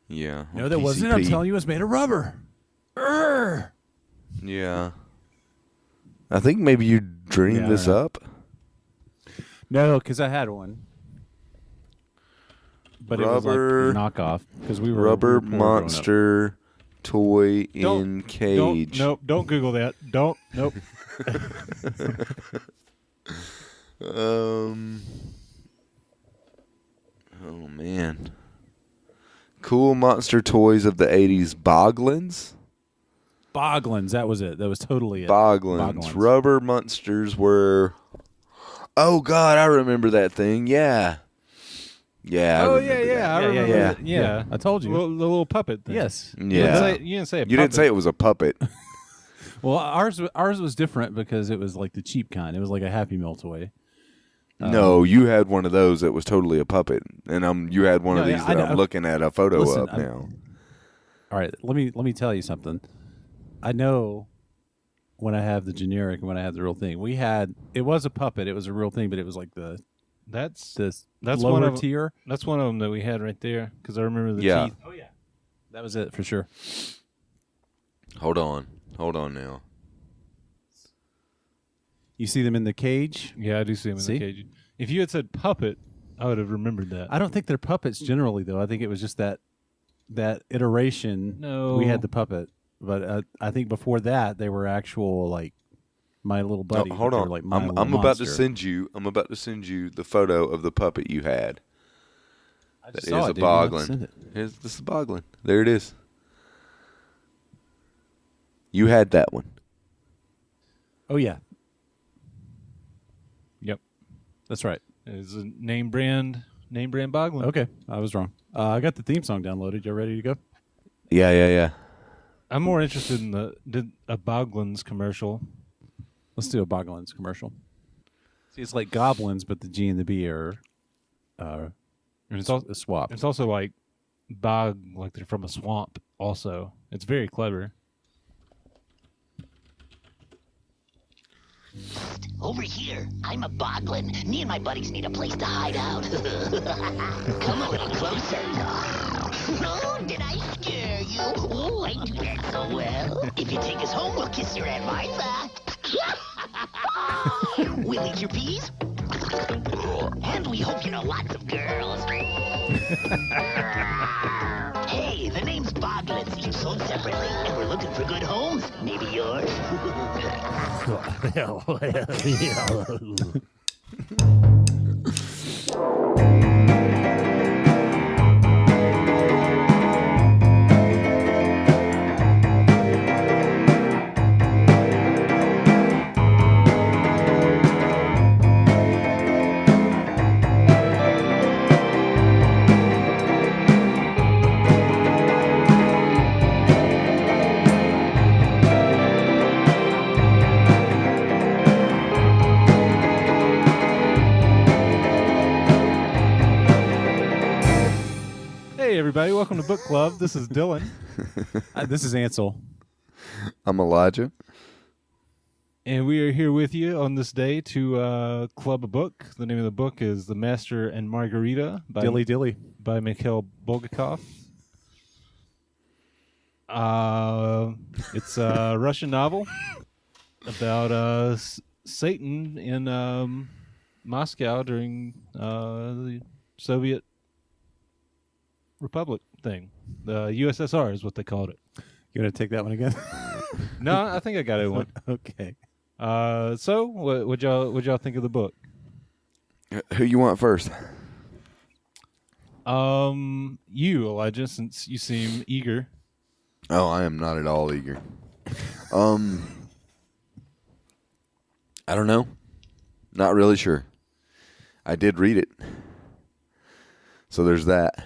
Yeah. No, that wasn't. I'm telling you, it was made of rubber. Urgh. Yeah. I think maybe you dreamed this up. No, because I had one. But it was like a knockoff. Because we were Rubber poor monster toy in cage. Don't Google that. Don't. Nope. Oh, man. Cool monster toys of the 80s. Boglins? Boglins, that was it. That was totally it. Boglins. Rubber monsters were... Oh, God, I remember that thing. Yeah. Yeah, I remember that. Yeah. I told you. The little puppet thing. Yes. Yeah. You didn't say a puppet. You didn't say it was a puppet. Well, ours was different because it was like the cheap kind. It was like a Happy Meal toy. No, you had one of those that was totally a puppet, and you had one of these that I'm looking at a photo of now. All right, let me tell you something. I know when I have the generic and when I have the real thing. It was a puppet. It was a real thing, but it was like that's lower tier. That's one of them that we had right there because I remember the teeth. Oh yeah, that was it for sure. Hold on now. You see them in the cage? Yeah, I do see them in the cage. If you had said puppet, I would have remembered that. I don't think they're puppets generally, though. I think it was just that iteration. No, we had the puppet, but I think before that they were actual like My Little Buddy. No, hold on, like I'm about to send you. I'm about to send you the photo of the puppet you had. That is a Boglin. This is Boglin. There it is. You had that one. Oh yeah. Yep, that's right. It's a name brand Boglin. Okay, I was wrong. I got the theme song downloaded. You ready to go? Yeah. I'm more interested in a Boglin's commercial. Let's do a Boglin's commercial. See, it's like goblins, but the G and the B are and it's also swapped. It's also like bog, like they're from a swamp. Also, it's very clever. Over here, I'm a boglin. Me and my buddies need a place to hide out. Come a little closer. Oh, did I scare you? Oh, I do that so well. If you take us home, we'll kiss your Aunt Martha. We'll eat your peas. And we hope you know lots of girls. Hey, the name's Boglins, each sold separately, and we're looking for good homes. Maybe yours? Hey, everybody. Welcome to Book Club. This is Dylan. This is Ansel. I'm Elijah. And we are here with you on this day to club a book. The name of the book is The Master and Margarita by Dilly. By Mikhail Bulgakov. It's a Russian novel about Satan in Moscow during the Soviet Republic thing. The USSR is what they called it. You want to take that one again? No, I think I got it one. Okay. So what y'all think of the book? Who you want first? You, Elijah, since you seem eager. Oh, I am not at all eager. I don't know. Not really sure. I did read it. So there's that.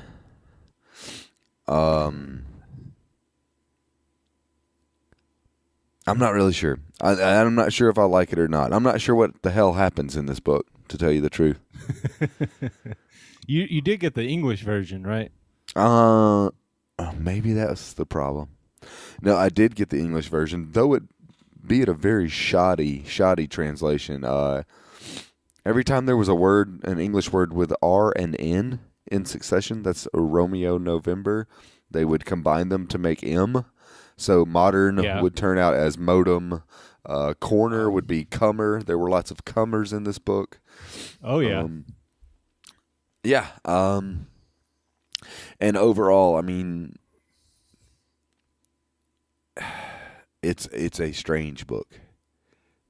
I'm not really sure. I'm not sure if I like it or not. I'm not sure what the hell happens in this book, to tell you the truth. You did get the English version, right? Maybe that's the problem. No, I did get the English version, though it be it a very shoddy translation. Every time there was a word, an English word with R and N in succession. That's a Romeo November. They would combine them to make M. So modern would turn out as modem. Corner would be comer. There were lots of comers in this book. Oh, yeah. Yeah. And overall, I mean, it's a strange book,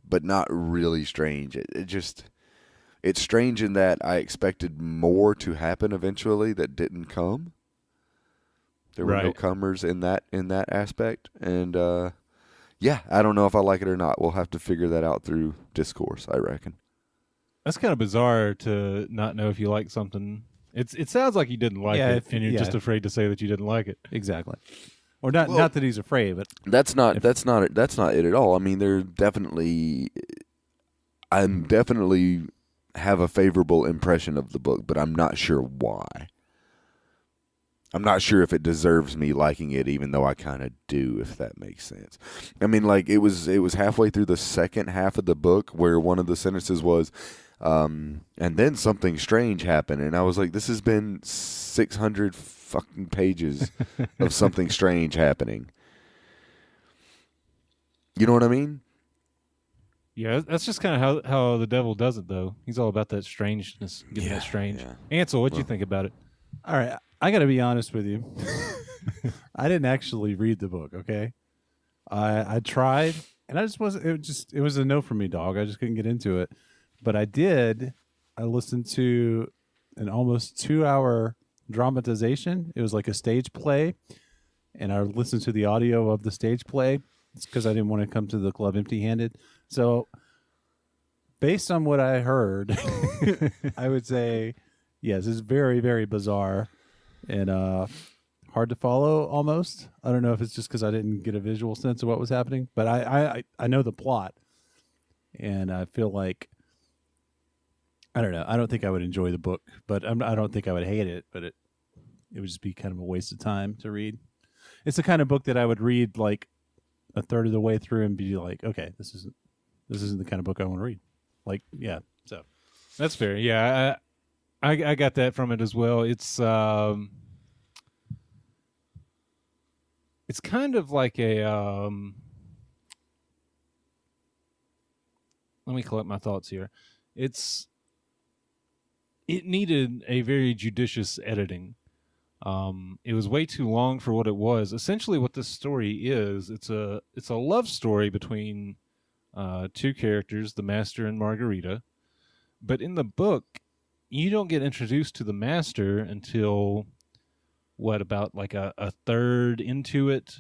but not really strange. It's strange in that I expected more to happen eventually that didn't come. There were no comers in that aspect, and I don't know if I like it or not. We'll have to figure that out through discourse, I reckon. That's kind of bizarre to not know if you like something. It sounds like you didn't like it, and you're just afraid to say that you didn't like it. Exactly. Or not that he's afraid, but that's not it at all. I mean, I definitely have a favorable impression of the book, but I'm not sure why. I'm not sure if it deserves me liking it, even though I kind of do, if that makes sense. I mean, like it was halfway through the second half of the book where one of the sentences was, and then something strange happened, and I was like, this has been 600 fucking pages of something strange happening. You know what I mean? Yeah, that's just kind of how the devil does it, though. He's all about that strangeness, getting that strange. Yeah. Ansel, what'd you think about it? All right, I got to be honest with you. I didn't actually read the book. Okay, I tried, and I just wasn't. It was a no for me, dog. I just couldn't get into it. But I did. I listened to an almost 2-hour dramatization. It was like a stage play, and I listened to the audio of the stage play. It's because I didn't want to come to the club empty-handed. So, based on what I heard, I would say, yes, it's very, very bizarre and hard to follow almost. I don't know if it's just because I didn't get a visual sense of what was happening, but I know the plot, and I feel like, I don't know. I don't think I would enjoy the book, but I don't think I would hate it, but it would just be kind of a waste of time to read. It's the kind of book that I would read like a third of the way through and be like, okay, this isn't the kind of book I want to read. Like, yeah, so that's fair. Yeah, I got that from it as well. It's kind of like a let me collect my thoughts here. It needed a very judicious editing. It was way too long for what it was. Essentially, what this story is, it's a love story between two characters, the Master and Margarita. But in the book, you don't get introduced to the Master until about like a third into it.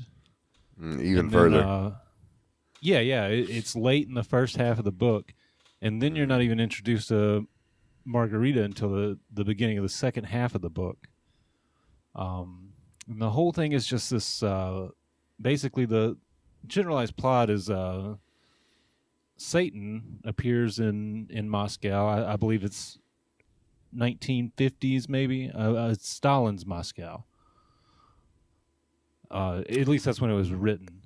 Even further. It's late in the first half of the book, and then you're not even introduced to Margarita until the beginning of the second half of the book. And the whole thing is just this, basically the generalized plot is Satan appears in Moscow. I believe it's 1950s maybe. It's Stalin's Moscow. At least that's when it was written.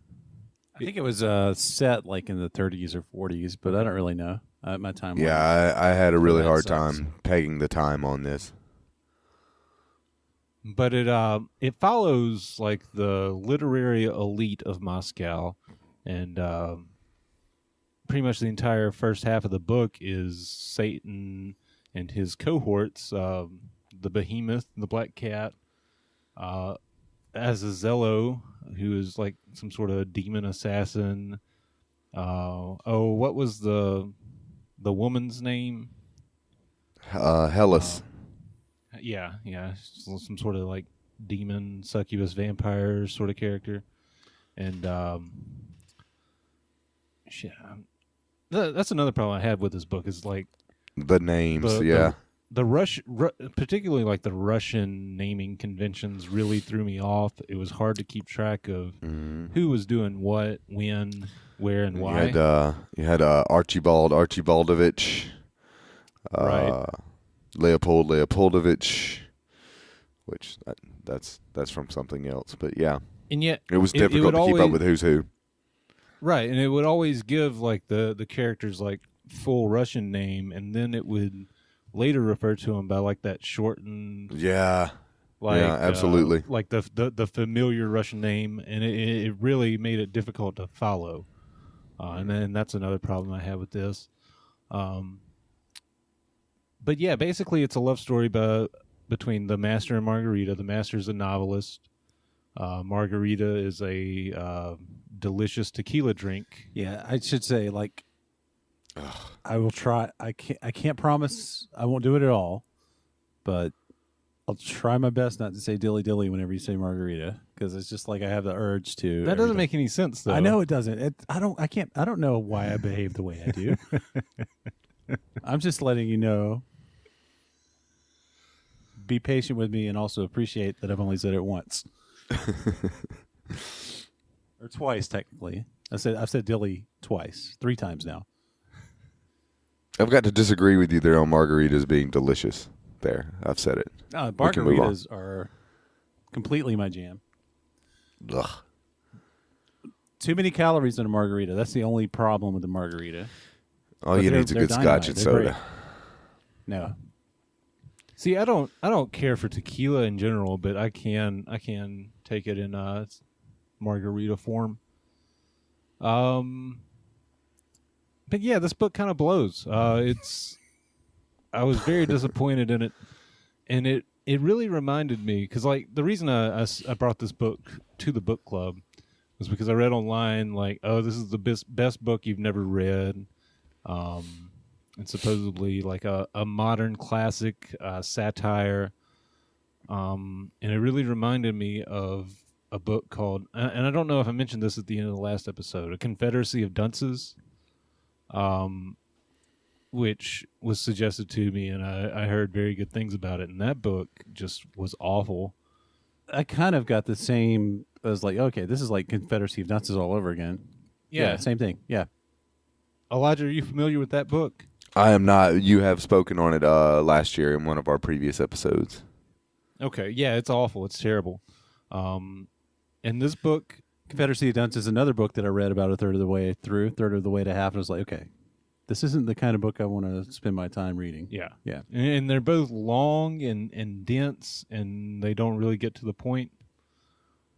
I think it was set like in the 30s or 40s, but I don't really know. My time. Yeah, I had a really hard time pegging the time on this. But it follows like the literary elite of Moscow, and pretty much the entire first half of the book is Satan and his cohorts, the Behemoth, the Black Cat, Azazello, who is like some sort of demon assassin. What was the woman's name? Hellas. Yeah, some sort of like demon, succubus, vampire sort of character, and that's another problem I had with this book is like the names. Particularly like the Russian naming conventions really threw me off. It was hard to keep track of who was doing what, when, where, and why. You had Archibald Archibaldovich, right. Leopold Leopoldovich, which that's from something else. But yeah, and yet it was difficult to keep up with who's who. Right, and it would always give like the characters like full Russian name, and then it would later refer to them by like that shortened, Yeah. like Yeah, absolutely. like the familiar Russian name, and it really made it difficult to follow. And then that's another problem I have with this. But yeah, basically it's a love story between the Master and Margarita. The Master's a novelist. Margarita is a delicious tequila drink. Yeah, I should say, like, I will try. I can't promise I won't do it at all, but I'll try my best not to say dilly dilly whenever you say margarita, because it's just like I have the urge to. That doesn't make any sense, though. I know it doesn't. I don't know why I behave the way I do. I'm just letting you know. Be patient with me and also appreciate that I've only said it once. Or twice, technically. I've said dilly twice, 3 times now. I've got to disagree with you there on margaritas being delicious. There, I've said it. Margaritas are completely my jam. Ugh. Too many calories in a margarita. That's the only problem with the margarita. All you need is a good scotch and soda. Great. No. See, I don't care for tequila in general, but I can take it in margarita form. But yeah, this book kind of blows. I was very disappointed in it, and it really reminded me, because like the reason I brought this book to the book club was because I read online like, oh, this is the best book you've never read. And supposedly like a modern classic satire. And it really reminded me of a book called, and I don't know if I mentioned this at the end of the last episode, A Confederacy of Dunces, which was suggested to me, and I heard very good things about it. And that book just was awful. I kind of got the same. I was like, okay, this is like Confederacy of Dunces all over again. Yeah, same thing. Yeah. Elijah, are you familiar with that book? I am not. You have spoken on it last year in one of our previous episodes. Okay, yeah, it's awful. It's terrible. And this book, Confederacy of Dunces, is another book that I read about a third of the way to half, and I was like, okay, this isn't the kind of book I want to spend my time reading. Yeah. Yeah. And they're both long and dense, and they don't really get to the point.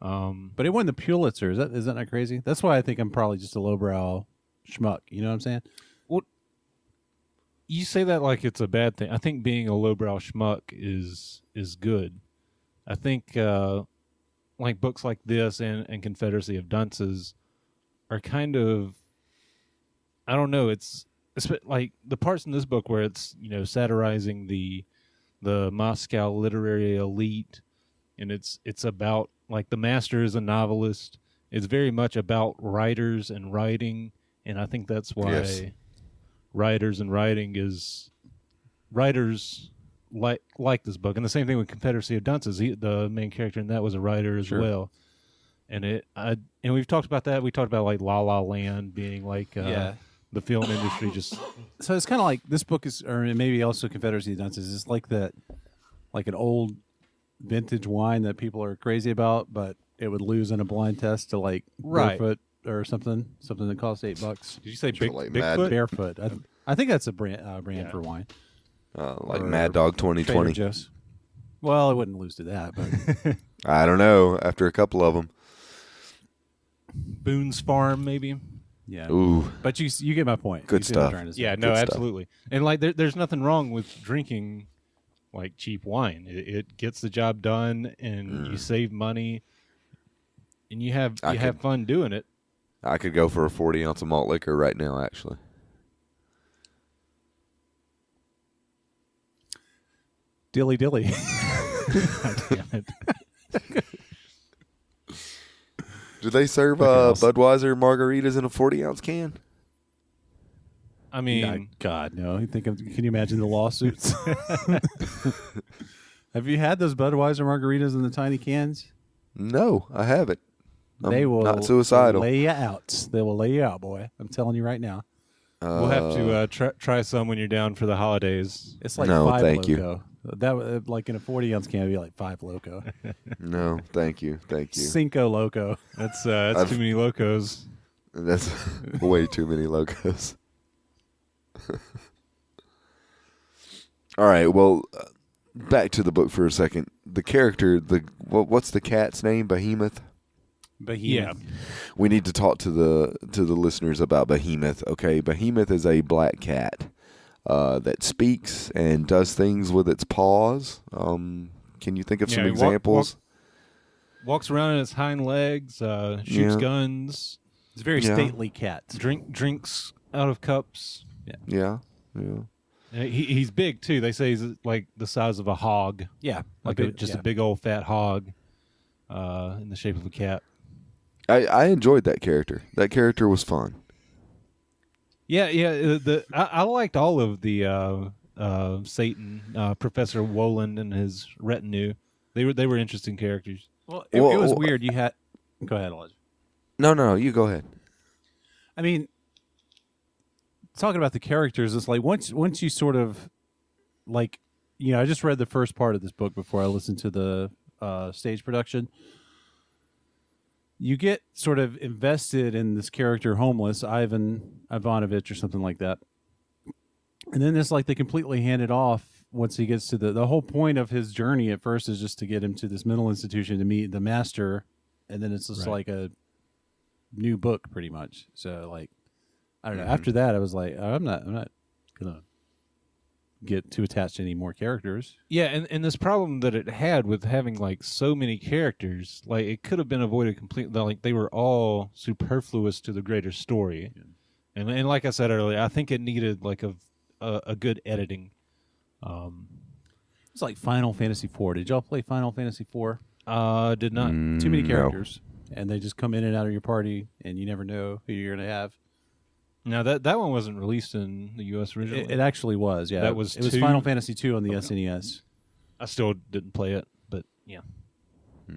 But it won the Pulitzer. Is that not crazy? That's why I think I'm probably just a lowbrow schmuck. You know what I'm saying? Well, you say that like it's a bad thing. I think being a lowbrow schmuck is good. I think like books like this and Confederacy of Dunces are kind of, I don't know, it's like the parts in this book where it's, you know, satirizing the Moscow literary elite, and it's about like the Master is a novelist. It's very much about writers and writing, and I think that's why writers and writing is writers like this book. And the same thing with Confederacy of Dunces. The main character in that was a writer as well. And and we've talked about that. We talked about like La La Land being like the film industry just. So it's kind of like this book is, or maybe also Confederacy of Dunces, is like that, like an old vintage wine that people are crazy about, but it would lose in a blind test to like Barefoot or something that costs $8. Did you say Bigfoot? Barefoot. I think that's a brand for wine. Like Mad Dog 2020. Well, it wouldn't lose to that, but I don't know. After a couple of them. Boone's Farm, maybe. Yeah. Ooh. But you get my point. Good stuff. Yeah, no, absolutely. And like there's nothing wrong with drinking like cheap wine. It gets the job done, and you save money, and you have fun doing it. I could go for a 40-ounce of malt liquor right now, actually. Dilly dilly. God damn it. Do they serve Budweiser margaritas in a 40-ounce can? I mean, God, no. Can you imagine the lawsuits? Have you had those Budweiser margaritas in the tiny cans? No, I haven't. They will not suicidal. lay you out. They will lay you out, boy. I'm telling you right now. We'll have to try some when you're down for the holidays. It's like no, 5 thank Loco. You. That like in a 40-ounce can, it'd be like 5 Loco. No, thank you. Cinco Loco. That's too many locos. That's way too many locos. All right. Well, back to the book for a second. The character, what's the cat's name? Behemoth. Behemoth. We need to talk to the listeners about Behemoth. Okay, Behemoth is a black cat that speaks and does things with its paws. Can you think of some examples? Walks around on its hind legs, shoots guns. It's a very stately cat. Drinks out of cups. Yeah. He's big too. They say he's like the size of a hog. Yeah, like a big old fat hog, in the shape of a cat. I enjoyed that character. That character was fun. Yeah. I liked all of the Satan, Professor Woland and his retinue. They were interesting characters. Well, it was weird. You had go ahead, Elijah. No, you go ahead. I mean, talking about the characters, it's like once you sort of like, I just read the first part of this book before I listened to the stage production. You get sort of invested in this character, Homeless, Ivanovich or something like that. And then it's like they completely hand it off once he gets to the whole point of his journey at first is just to get him to this mental institution to meet the master. And then it's just like a new book pretty much. So like, I don't know. After that, I was like, I'm not gonna get too attached to any more characters. Yeah, and this problem that it had with having like so many characters, like it could have been avoided completely. Like they were all superfluous to the greater story, and like I said earlier, I think it needed like a good editing. It's like Final Fantasy IV. Did y'all play Final Fantasy IV? Did not. Too many characters, and they just come in and out of your party, and you never know who you're gonna have. Now that one wasn't released in the U.S. originally. It actually was, yeah. It was Final Fantasy II on the SNES. I still didn't play it, but yeah.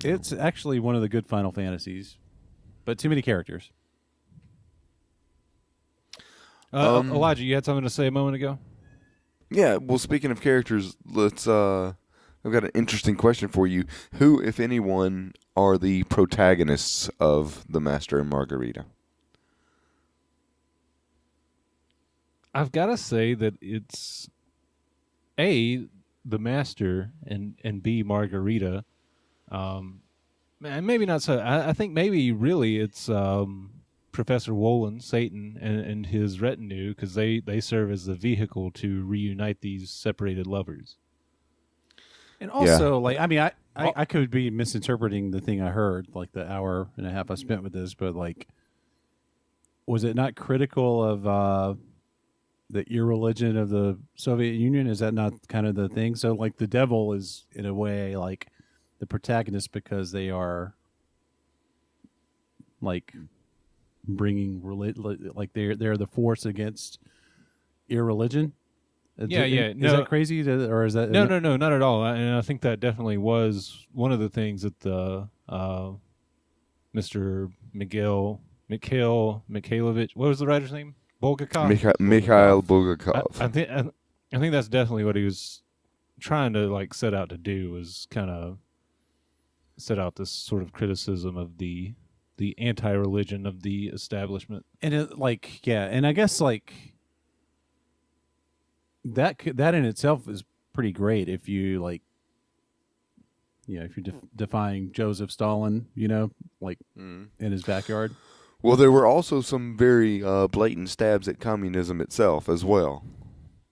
It's actually one of the good Final Fantasies, but too many characters. Elijah, you had something to say a moment ago? Yeah, well, speaking of characters, let's. I've got an interesting question for you. Who, if anyone, are the protagonists of the Master and Margarita? I've got to say that it's A, the Master, and B, Margarita. And maybe not so. I think maybe really it's Professor Woland, Satan, and his retinue, because they serve as the vehicle to reunite these separated lovers. And also, like, I mean, I could be misinterpreting the thing I heard, like the hour and a half I spent with this, but like, was it not critical of the irreligion of the Soviet Union? Is that not kind of the thing? So like the devil is in a way like the protagonist because they are like bringing like they're the force against irreligion. Is that crazy or is that no, not at all. And I think that definitely was one of the things that the Mr. Mikhailovich, what was the writer's name? Bulgakov? Mikhail Bulgakov. I think that's definitely what he was trying to like set out to do, was kind of set out this sort of criticism of the anti-religion of the establishment. And and I guess like that in itself is pretty great if you like, if you're defying Joseph Stalin, like in his backyard. Well, there were also some very blatant stabs at communism itself as well.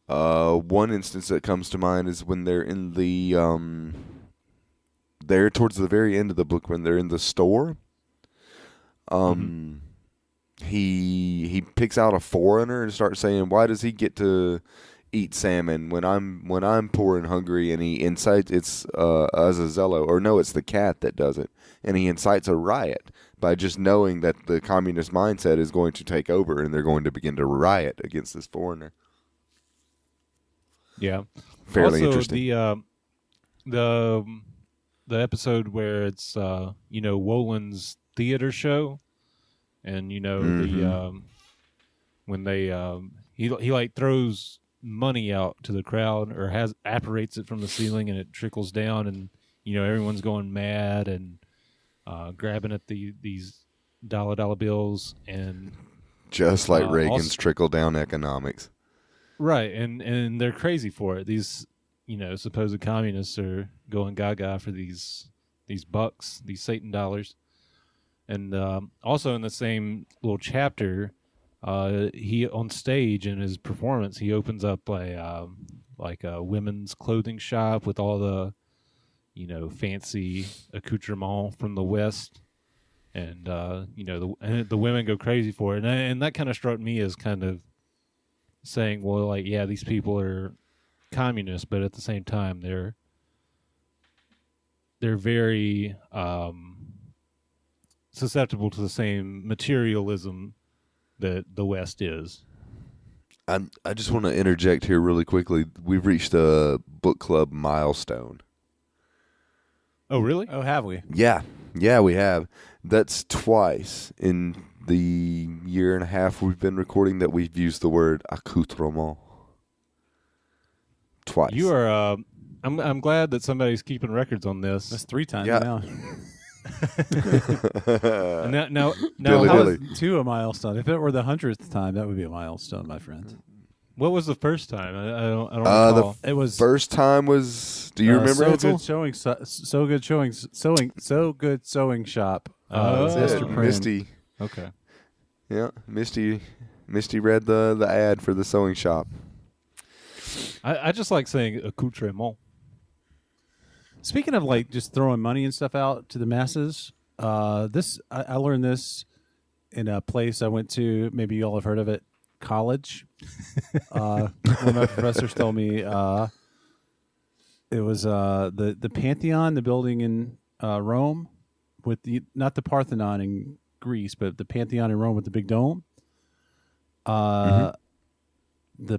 One instance that comes to mind is when they're in the there towards the very end of the book when they're in the store. He picks out a foreigner and starts saying, "Why does he get to eat salmon when I'm poor and hungry?" And he incites it's Azazello, or no, it's the cat that does it, and he incites a riot by just knowing that the communist mindset is going to take over and they're going to begin to riot against this foreigner. Yeah, fairly also, interesting. The episode where it's Woland's theater show, and when they he like throws money out to the crowd or apparates it from the ceiling and it trickles down, and everyone's going mad and grabbing at these dollar bills, and just like Reagan's trickle down economics. Right, and they're crazy for it. These supposed communists are going gaga for these bucks, these Satan dollars. And also in the same little chapter, he on stage in his performance, he opens up a women's clothing shop with all the fancy accoutrement from the West, and the women go crazy for it, and that kind of struck me as kind of saying, well, like, yeah, these people are communists, but at the same time they're very susceptible to the same materialism that the West is. I just want to interject here really quickly. We've reached a book club milestone. Oh, really? Oh, have we? Yeah, we have. That's twice in the year and a half we've been recording that we've used the word accoutrement. Twice. You are. I'm glad that somebody's keeping records on this. That's 3 times Yeah. now. And now Dilly how dilly. was- Two a milestone. If it were the 100th time, that would be a milestone, my friend. what was the first time? I don't The recall. It was First time was. Do you remember? so Hansel? good showing, so good sewing shop. Oh. That's it. Mr. Prim. Misty. Okay. Yeah, Misty read the ad for the sewing shop. I just like saying accoutrement. Speaking of like just throwing money and stuff out to the masses, I learned this in a place I went to. Maybe you all have heard of it, college. One of my professors told me it was the Pantheon, the building in Rome, with not the Parthenon in Greece, but the Pantheon in Rome with the big dome. The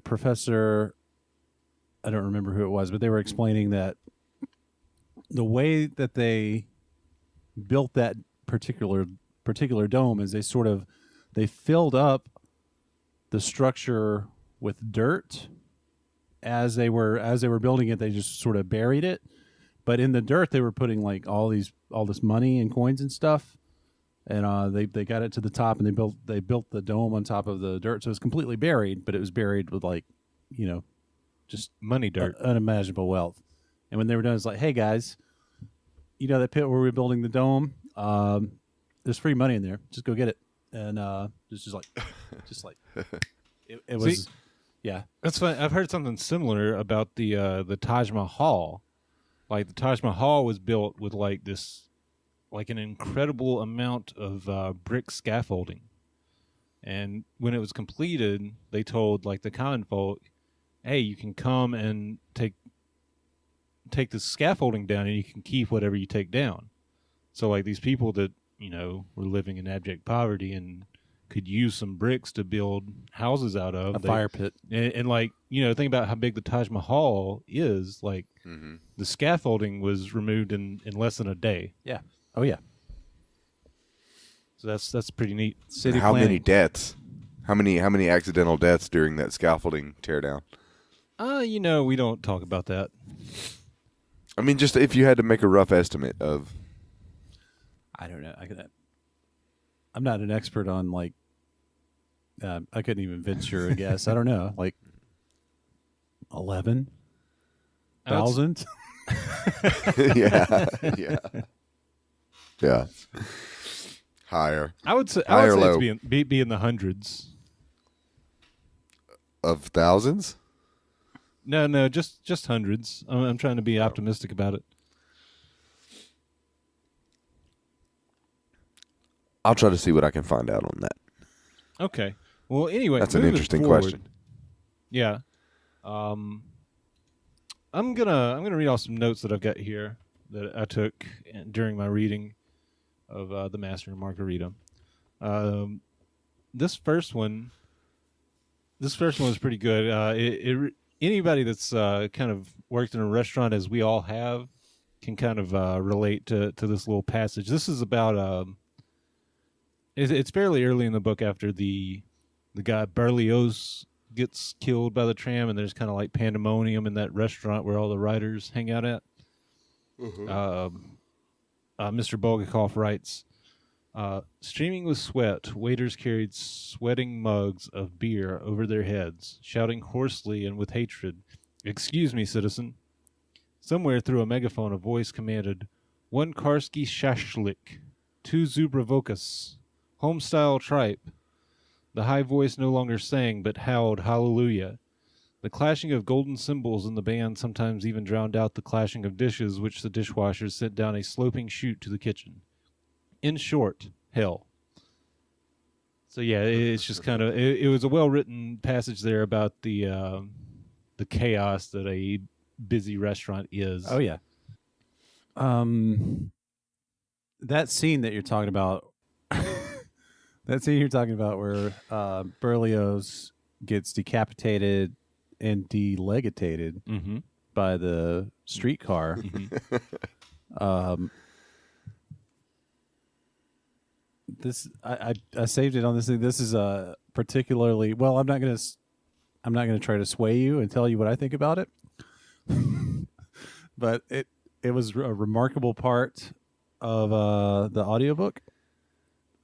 professor, I don't remember who it was, but they were explaining that the way that they built that particular dome is they filled up the structure with dirt as they were building it. They just sort of buried it, but in the dirt they were putting like all this money and coins and stuff, and they got it to the top, and they built the dome on top of the dirt, so it was completely buried, but it was buried with just Money dirt. unimaginable wealth. And when they were done, it's like, hey guys, that pit where we're building the dome, there's free money in there. Just go get it. And it's just like it was. See, yeah. That's fun. I've heard something similar about the Taj Mahal. Like the Taj Mahal was built with like an incredible amount of brick scaffolding. And when it was completed, they told like the common folk, hey, you can come and take the scaffolding down, and you can keep whatever you take down. So like these people that were living in abject poverty and could use some bricks to build houses out of Fire pit. and like think about how big the Taj Mahal is. Like the scaffolding was removed in less than a day. Yeah. Oh yeah. So that's pretty neat. City How planning. many deaths? How many accidental deaths during that scaffolding teardown? We don't talk about that. I mean, just if you had to make a rough estimate of. I don't know. I'm not an expert on like. I couldn't even venture a guess. I don't know, like 11,000. Yeah. Higher. I would say High or it's low? be in the hundreds. Of thousands? No, just hundreds. I'm trying to be optimistic about it. I'll try to see what I can find out on that. Okay. Well, anyway, That's an moving interesting forward- question. Yeah. I'm gonna read off some notes that I've got here that I took during my reading of the Master and Margarita. This first one was pretty good. Anybody that's kind of worked in a restaurant, as we all have, can kind of relate to this little passage. This is about it's fairly early in the book after the guy Berlioz gets killed by the tram, and there's kind of like pandemonium in that restaurant where all the writers hang out at. Mr. Bulgakov writes, streaming with sweat, waiters carried sweating mugs of beer over their heads, shouting hoarsely and with hatred, "Excuse me, citizen, Somewhere through a megaphone, a voice commanded, 1 Karski Shashlik, 2 Zubravokas, homestyle tripe. The high voice no longer sang, but howled hallelujah. The clashing of golden cymbals in the band sometimes even drowned out the clashing of dishes, which the dishwashers sent down a sloping chute to the kitchen. In short, hell. So yeah, it's just kind of it was a well-written passage there about the chaos that a busy restaurant is. Oh yeah. That scene that you're talking about, where Berlioz gets decapitated and delegitated Mm-hmm. by the streetcar. This I saved it on this thing. This is particularly well. I'm not gonna try to sway you and tell you what I think about it, but it was a remarkable part of the audiobook.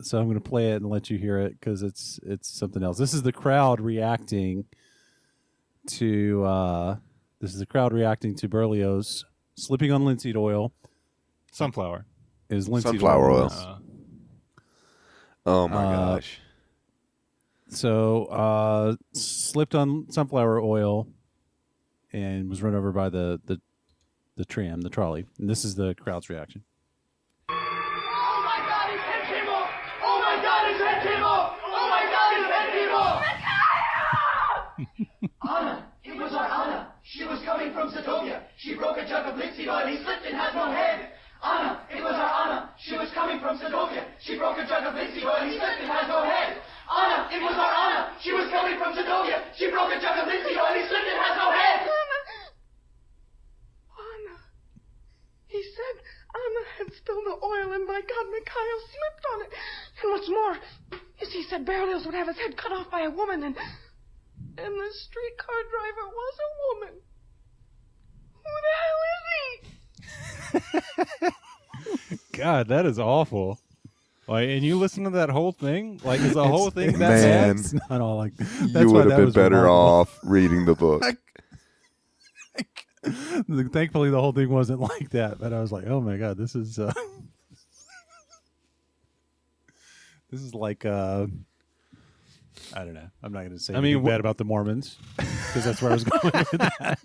So I'm going to play it and let you hear it because it's something else. This is the crowd reacting to Berlioz slipping on linseed oil. Sunflower. Is linseed Sunflower oil. Yes. Oh my gosh. So slipped on sunflower oil and was run over by the trolley. And this is the crowd's reaction. Oh my God, his head came off! Oh my God, his head came off! Oh my God, his head came off! Anna! It was our Anna! She was coming from Sadovia. She broke a jug of linseed oil. He slipped and has no head. Anna! It was our Anna! She was coming from Sadovia. She broke a jug of linseed oil. He slipped and has no head. Anna! It was our Anna! She was coming from Sadovia. She broke a jug of linseed oil. He slipped and has no head. Anna. He said Anna had spilled the oil, and by God, Mikhail slipped on it. And what's more, is he said Berlioz would have his head cut off by a woman, and the streetcar driver was a woman. Who the hell is he? God, that is awful. Like, and you listen to that whole thing? Like, is the whole thing that Man. bad? It's not all like You would have been better off reading the book. Thankfully, the whole thing wasn't like that. But I was like, oh my God, this is this is like I don't know. I'm not going to say anything bad about the Mormons because that's where I was going with that.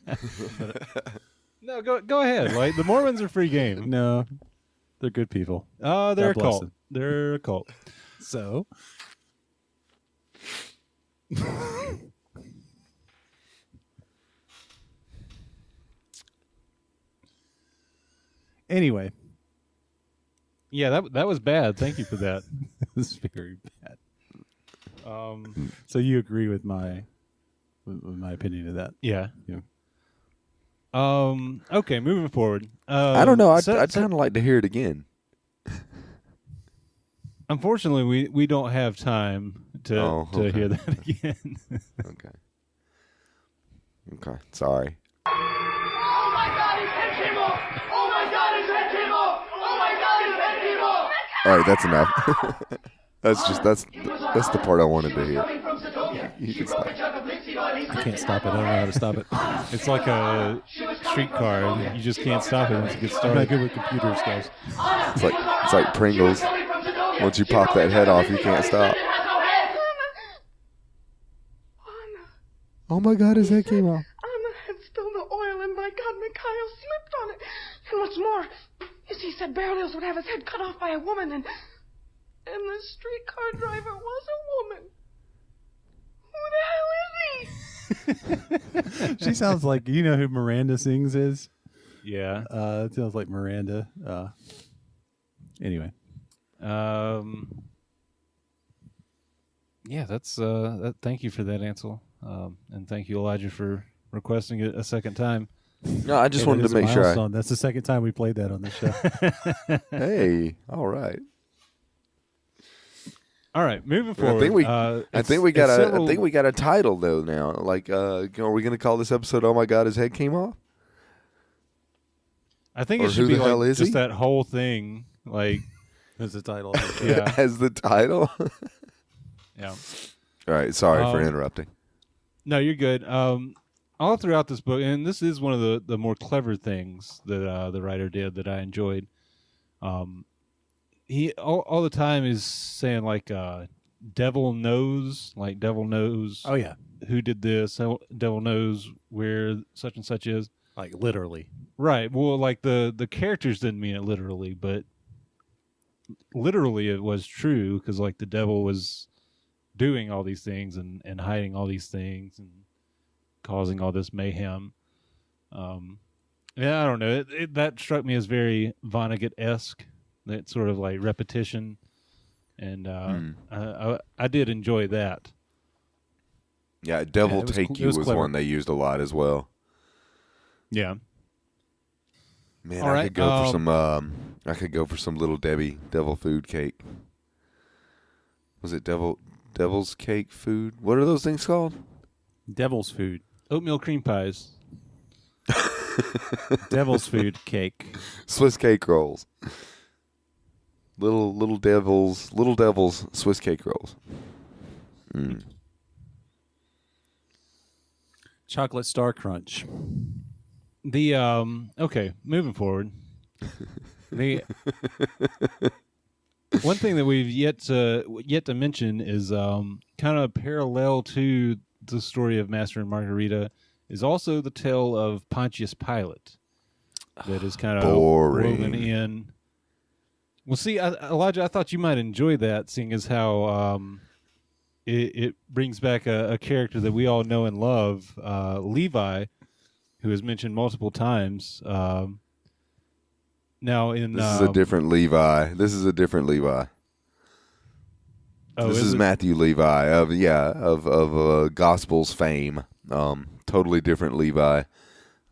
No, go ahead. Like, the Mormons are free game. No, they're good people. Oh, they're a God bless cult. them. They're a cult. So, Anyway. Yeah, that was bad. Thank you for that. it was very bad. So you agree with my opinion of that? Yeah. Yeah. Okay, moving forward. I don't know. I'd kind of like to hear it again. Unfortunately, we don't have time to hear that again. Okay. Okay. Sorry. Oh my God, his head came off! Oh my God, his head came off! Oh my God, his head came off! All right, that's enough. that's the part I wanted to hear. You can stop. I can't stop it. I don't know how to stop it. It's like a streetcar. You just can't stop it once it gets I'm not started. good with computers, guys. It's like Pringles. Once you pop that head off, you can't stop. Anna. Oh my God, his head came off. Anna had spilled the oil, and by God, Mikhail slipped on it. And what's more, is he said Berlioz would have his head cut off by a woman, and the streetcar driver was a woman. Who the hell is he? She sounds like, you know who Miranda Sings is? Yeah. It sounds like Miranda. Anyway. Yeah, that's thank you for that, Ansel. And thank you, Elijah, for requesting it a second time. No, I just wanted to make sure. That's the second time we played that on the show. Hey, all right. All right, moving forward. I think we got a title though now. Like, are we going to call this episode "Oh My God, His Head Came Off"? I think Or it should who be the hell like is just he? that whole thing. Like, That's the title. yeah, As the title. yeah. All right, sorry for interrupting. No, you're good. all throughout this book, and this is one of the more clever things that the writer did that I enjoyed. He all the time is saying like devil knows Oh yeah, who did this, devil knows where such and such is, like literally. right. Well, like the characters didn't mean it literally, but literally it was true, because like the devil was doing all these things and hiding all these things and causing all this mayhem. Yeah, I don't know. That struck me as very Vonnegut-esque, that sort of like repetition, and I did enjoy that. Yeah, Devil it was Take it You was was clever. one they used a lot as well. Yeah. Man, All I right, could go for some. I could go for some Little Debbie devil food cake. Was it devil's cake food? What are those things called? Devil's food. Oatmeal cream pies. Devil's food cake. Swiss cake rolls. Little devils Swiss cake rolls. Mm. Chocolate Star Crunch. The okay, moving forward. The one thing that we've yet to mention is kind of parallel to the story of Master and Margarita is also the tale of Pontius Pilate. That is kind of Boring. woven in. Well, see, Elijah, I thought you might enjoy that, seeing as how it brings back a character that we all know and love, Levi, who is mentioned multiple times. Now, in This is a different Levi. This is Matthew Levi of Gospels fame. Totally different Levi.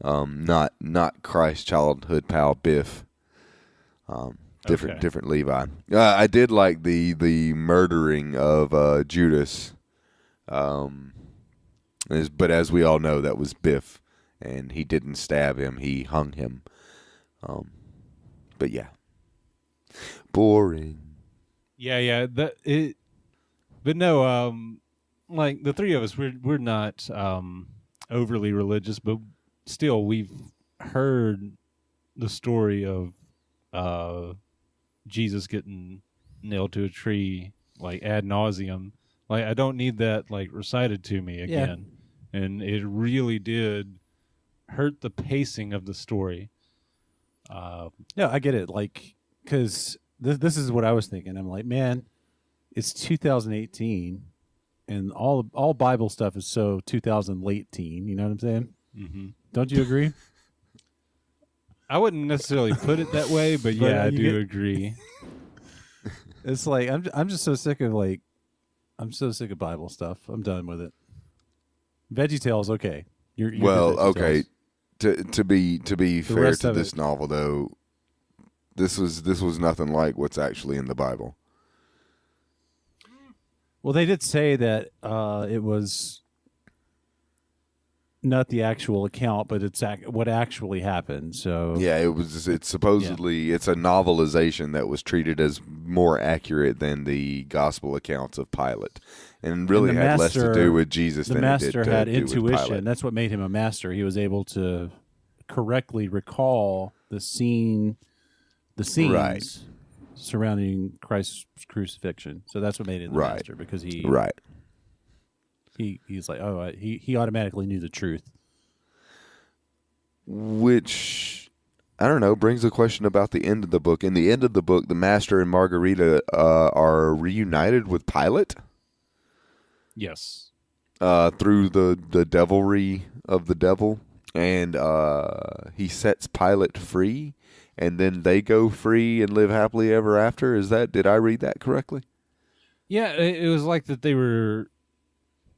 Not Christ's childhood pal Biff. Different Levi. I did like the murdering of Judas. But as we all know, that was Biff, and he didn't stab him; he hung him. But yeah, boring. Yeah. But no, like the three of us, we're not overly religious, but still, we've heard the story of Jesus getting nailed to a tree like ad nauseum. Like I don't need that like recited to me again, and it really did hurt the pacing of the story. No, I get it. Like, because this is what I was thinking. I'm like, man, it's 2018, and all Bible stuff is so 2018. You know what I'm saying? Mm-hmm. Don't you agree? I wouldn't necessarily put it that way, but yeah, I do agree. It's like I'm just so sick of Bible stuff. I'm done with it. VeggieTales, okay. You're Well, good okay. To be fair rest to of this it. novel, though, this was nothing like what's actually in the Bible. Well, they did say that it was not the actual account, but it's what actually happened. So Yeah, it's supposedly it's a novelization that was treated as more accurate than the gospel accounts of Pilate, and really And the had less to master- do with Jesus the than master it did to had do with intuition. Pilate. That's what made him a master. He was able to correctly recall the scenes Right. surrounding Christ's crucifixion. So that's what made him the Right. master, because he's like, he automatically knew the truth. Which, I don't know, brings a question about the end of the book. In the end of the book, the Master and Margarita are reunited with Pilate Yes. through the devilry of the devil, and he sets Pilate free, and then they go free and live happily ever after. Did I read that correctly? Yeah, it was like that they were,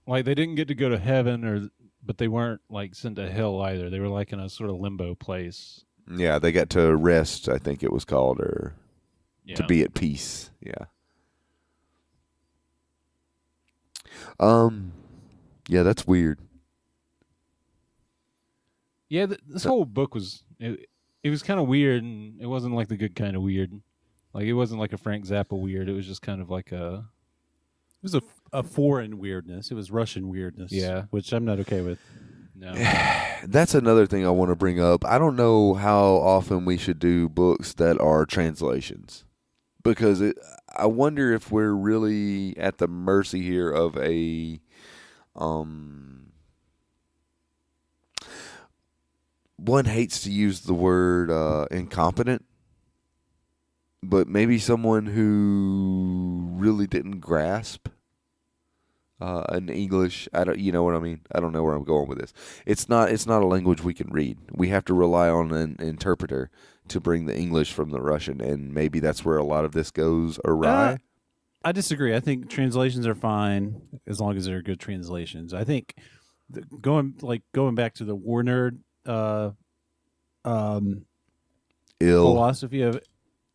like they didn't get to go to heaven, but they weren't like sent to hell either. They were like in a sort of limbo place. Yeah, they got to rest, I think it was called, or to be at peace. Yeah. Yeah, that's weird. Yeah, this whole book was it was kind of weird, and it wasn't like the good kind of weird. Like it wasn't like a Frank Zappa weird. It was just kind of like a. It was a foreign weirdness. It was Russian weirdness. Yeah. Which I'm not okay with. No. That's another thing I want to bring up. I don't know how often we should do books that are translations, because I wonder if we're really at the mercy here of a one hates to use the word incompetent, but maybe someone who really didn't grasp an English. You know what I mean? I don't know where I'm going with this. It's not a language we can read. We have to rely on an interpreter to bring the English from the Russian, and maybe that's where a lot of this goes awry. I disagree. I think translations are fine as long as they're good translations. I think going back to the war nerd philosophy of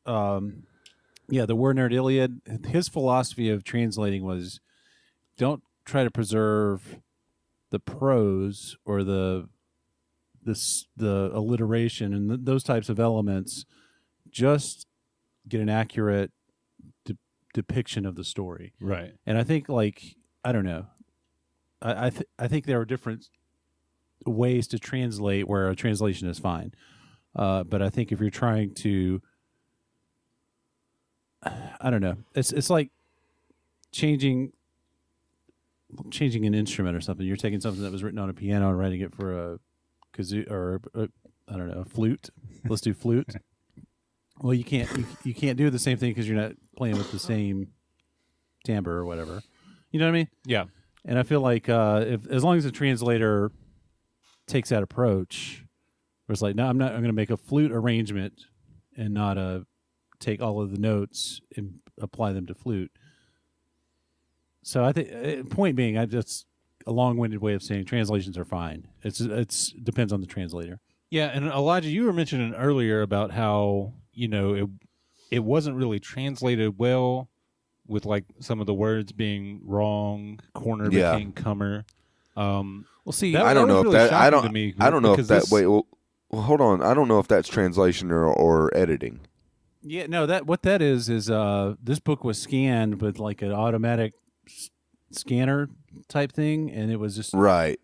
the war nerd Iliad, his philosophy of translating was don't try to preserve the prose or the alliteration and those types of elements. Just get an accurate depiction of the story. Right. And I think, I don't know. I think there are different ways to translate where a translation is fine. But I think if you're trying to, I don't know, it's like changing an instrument or something. You're taking something that was written on a piano and writing it for a kazoo or I don't know, a flute. Let's do flute. Well, you can't do the same thing because you're not playing with the same timbre or whatever. You know what I mean? Yeah. And I feel like as long as the translator takes that approach, where it's like, no, I'm going to make a flute arrangement and not take all of the notes and apply them to flute. So I think, point being, that's a long-winded way of saying translations are fine. It's depends on the translator. Yeah, and Elijah, you were mentioning earlier about how it wasn't really translated well, with like some of the words being wrong. Corner became comer. Well, see, I don't know if really that. I shocking to me don't know if because that. Wait, well, hold on. I don't know if that's translation or editing. Yeah, no. What that is this book was scanned with like an automatic scanner type thing, and it was just right.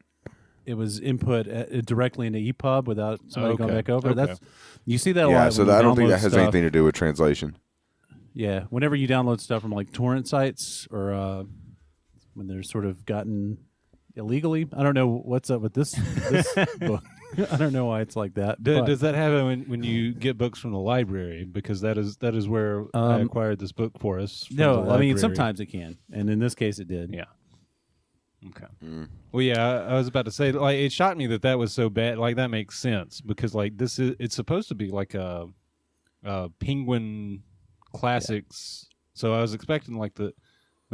It was input directly into EPUB without somebody going back over. Okay. You see that a lot. Yeah, so I don't think that has stuff. anything to do with translation. Yeah, whenever you download stuff from like torrent sites or when they're sort of gotten illegally, I don't know what's up with this book. I don't know why it's like that. Does that happen when you get books from the library? Because that is where I acquired this book for us. From the no, I library. mean sometimes it can, and in this case it did. Yeah. Okay. Well, yeah, I was about to say, like, it shocked me that was so bad. Like, that makes sense because, like, it's supposed to be like a Penguin Classics. Yeah. So I was expecting like the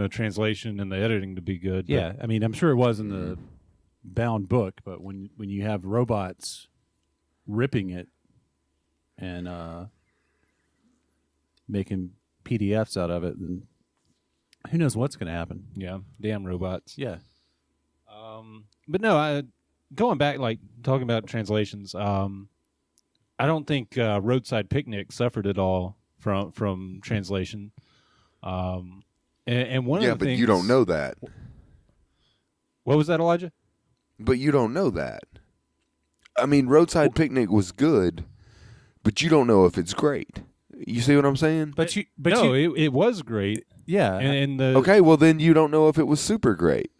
translation and the editing to be good. Yeah, I mean, I'm sure it was in the bound book, but when you have robots ripping it and making PDFs out of it, then who knows what's going to happen? Yeah, damn robots. Yeah. But no, going back, like talking about translations, I don't think Roadside Picnic suffered at all from translation. And one of the but things, you don't know that. What was that, Elijah? But you don't know that. I mean, Roadside Picnic was good, but you don't know if it's great. You see what I'm saying? It was great. Yeah. Okay, well then you don't know if it was super great.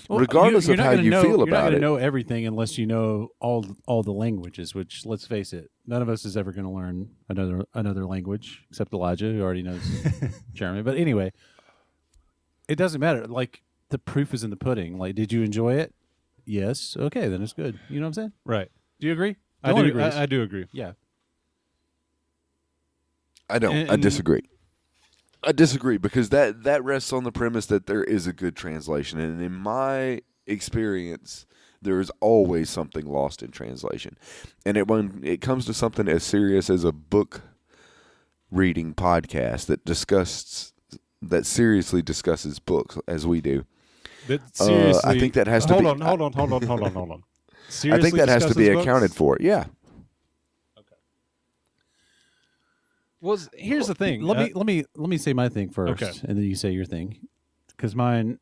Well, regardless of how you feel about it. You're not going to know everything unless you know all the languages, which, let's face it, none of us is ever going to learn another language, except Elijah, who already knows German. But anyway, it doesn't matter. Like, the proof is in the pudding. Like, did you enjoy it? Yes. Okay, then it's good. You know what I'm saying? Right. Do you agree? I do agree. Yeah. I don't. I disagree. I disagree because that rests on the premise that there is a good translation. And in my experience, there is always something lost in translation. And when it comes to something as serious as a book reading podcast that seriously discusses books as we do, I think that has to be... Hold on. I think that has to be accounted for. Yeah. Well, here's the thing. Let me say my thing first, okay, and then you say your thing. Because mine,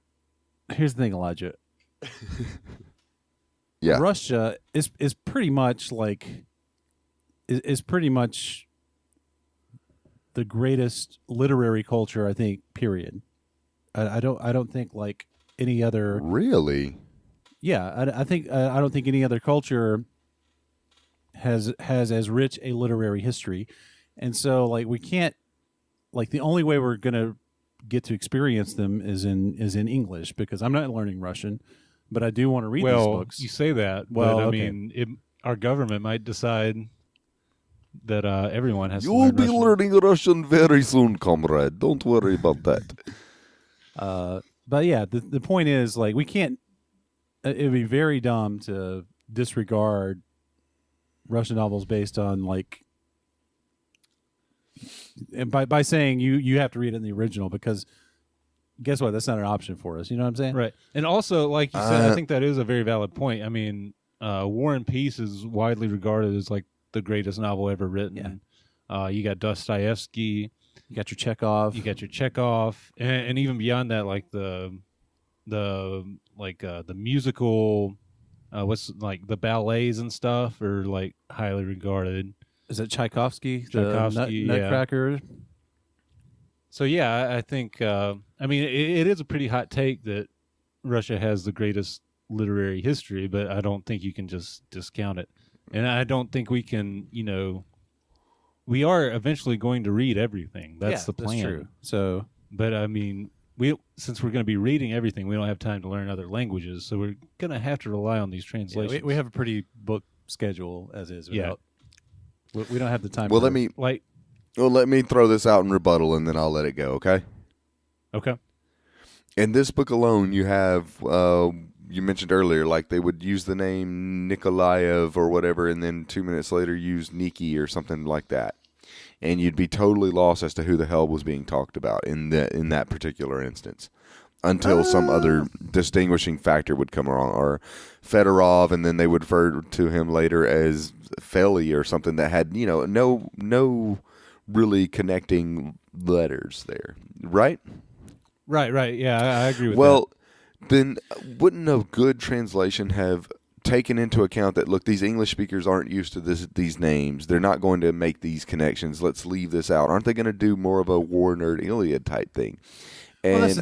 here's the thing, Elijah. Yeah. Russia is pretty much like is pretty much the greatest literary culture, I think. Period. I don't think like any other. Really? Yeah, I think I don't think any other culture has as rich a literary history, and so like we can't like the only way we're gonna get to experience them is in English, because I'm not learning Russian, but I do want to read these books. You say that, Well, but I okay. mean, our government might decide that everyone has to You'll learn be Russian. learning Russian very soon, comrade. Don't worry about that. But yeah, the point is like we can't. It would be very dumb to disregard Russian novels based on like, and by saying you have to read it in the original, because guess what? That's not an option for us. You know what I'm saying? Right. And also, like you said, I think that is a very valid point. I mean, War and Peace is widely regarded as like the greatest novel ever written. Yeah. You got Dostoevsky, You got your Chekhov. and even beyond that, like the musical, what's like the ballets and stuff are like highly regarded. Is it Tchaikovsky? Tchaikovsky, the Nutcracker. So yeah, I think I mean it is a pretty hot take that Russia has the greatest literary history, but I don't think you can just discount it, and I don't think we can. We are eventually going to read everything. That's the plan. That's true. So, but I mean, since we're going to be reading everything, we don't have time to learn other languages, so we're going to have to rely on these translations. yeah, we have a pretty book schedule as is. Without, we don't have the time. Well, for, let me throw this out in rebuttal, and then I'll let it go. Okay. Okay. In this book alone, you have you mentioned earlier, like they would use the name Nikolaev or whatever, and then 2 minutes later use Niki or something like that, and you'd be totally lost as to who the hell was being talked about in that particular instance, until some other distinguishing factor would come along, or Fedorov, and then they would refer to him later as Feli or something that had no really connecting letters there, right? Right. Yeah, I agree with that. Well, then wouldn't a good translation have taken into account that, look, these English speakers aren't used to these names. They're not going to make these connections. Let's leave this out. Aren't they going to do more of a War Nerd Iliad type thing? And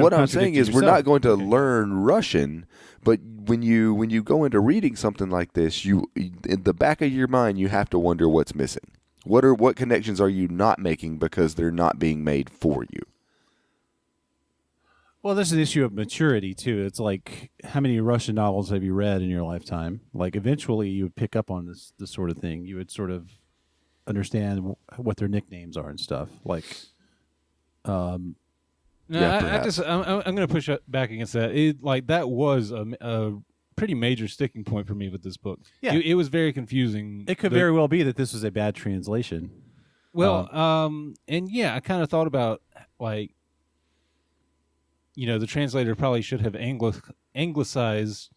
what I'm saying is, we're not going to learn Russian, but when you go into reading something like this, in the back of your mind, you have to wonder what's missing. What connections are you not making because they're not being made for you? Well, there's an issue of maturity too. It's like, how many Russian novels have you read in your lifetime? Like, eventually you would pick up on this sort of thing. You would sort of understand what their nicknames are and stuff. Like, I'm going to push back against that. That was a pretty major sticking point for me with this book. Yeah. It was very confusing. It could very well be that this was a bad translation. Well, and yeah, I kind of thought about the translator probably should have anglicized